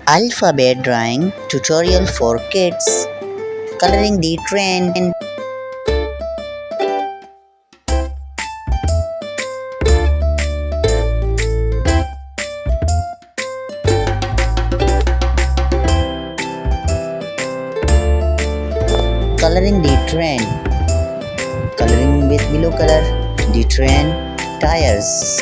Alphabet drawing tutorial for kids. Coloring the train. Coloring the train. Coloring with blue color the train tires.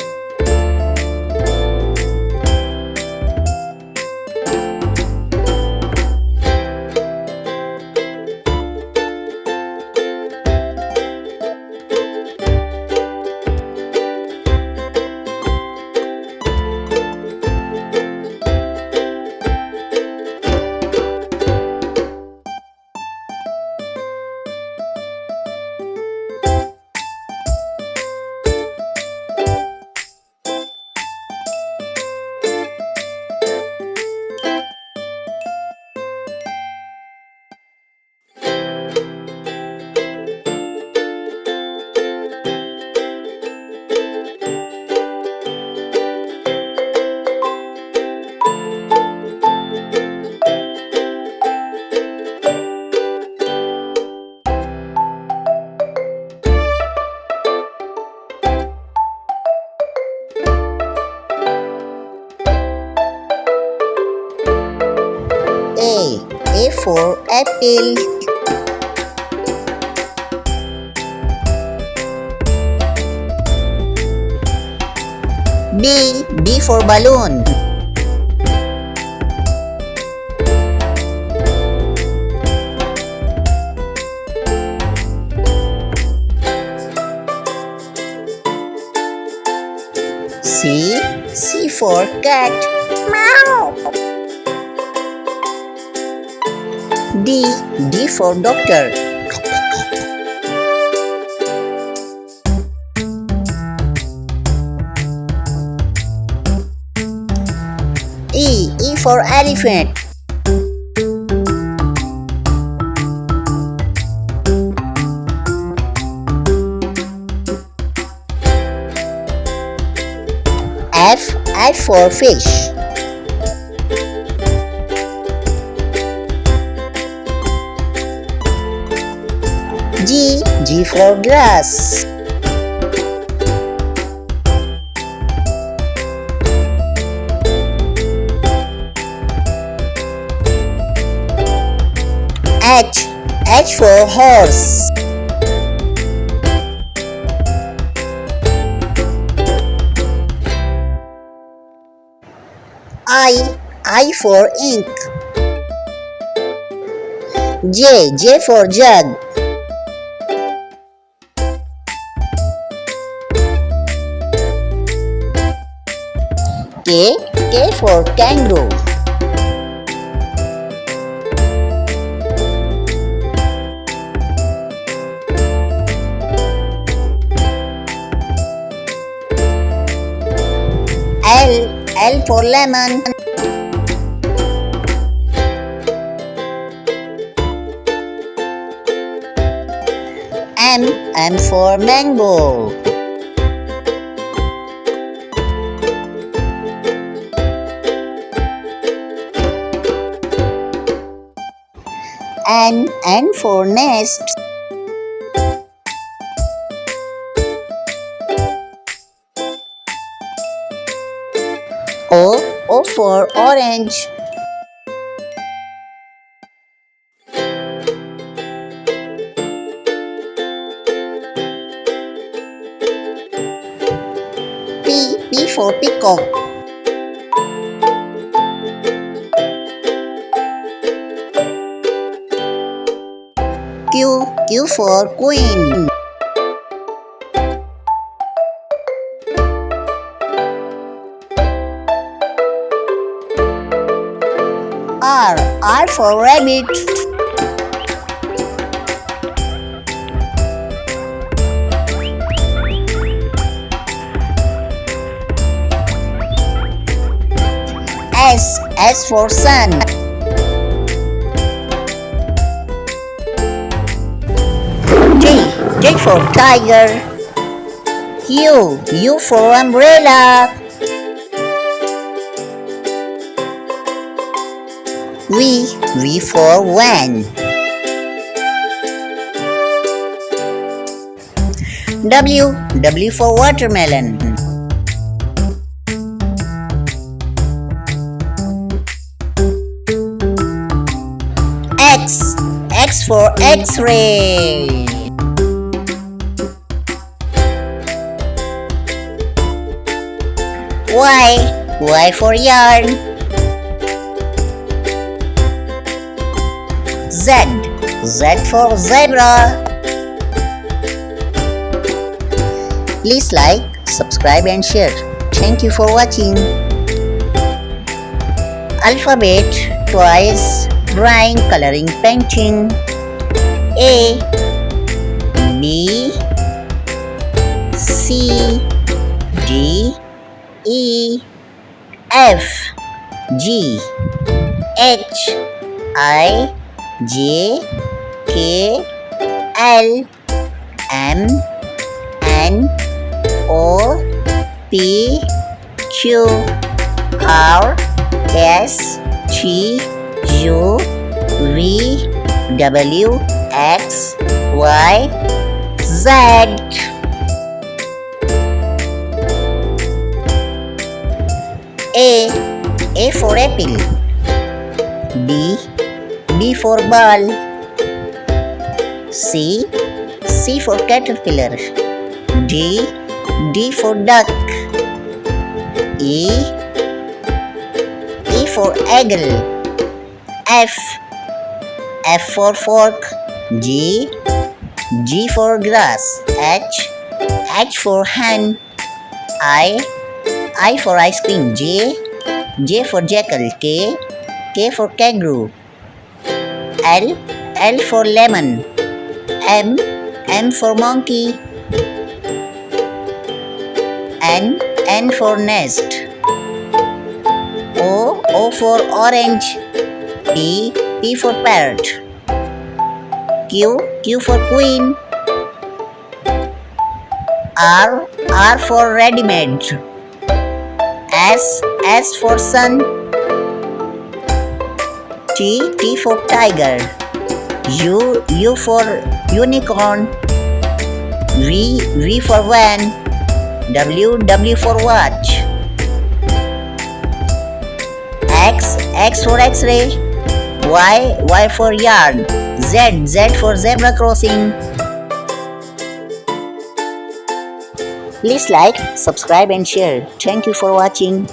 A for apple. B for balloon. C for cat. Meow. D for doctor. E for elephant. F for fish. G for grass. H for horse. I for ink. J for jug. K for kangaroo. L for lemon. M for mango. N for nest. O for orange. P for peacock. Q for queen. R for rabbit. S for sun. T for tiger. U for umbrella. V for van. W for watermelon. X for X-ray. Y for yarn. Z for zebra. Please like, subscribe and share. Thank you for watching. Alphabet, toys, drawing, coloring, painting. A, B, C, D, E, F, G, H, I, J, K, L, M, N, O, P, Q, R, S, T, U, V, W, X, Y, Z. A for apple. B for ball. C for caterpillar. D for duck. E for eagle. F for fork. G for grass. H for hen. I for ice cream. J for jackal. K for kangaroo. L for lemon. M for monkey. N for nest. O for orange. P for parrot. Q for queen. R for ready-made. S for sun. T for tiger. U for unicorn. V for van. W for watch. X for X-ray. Y for yarn. Z for zebra crossing. Please like, subscribe and share. Thank you for watching.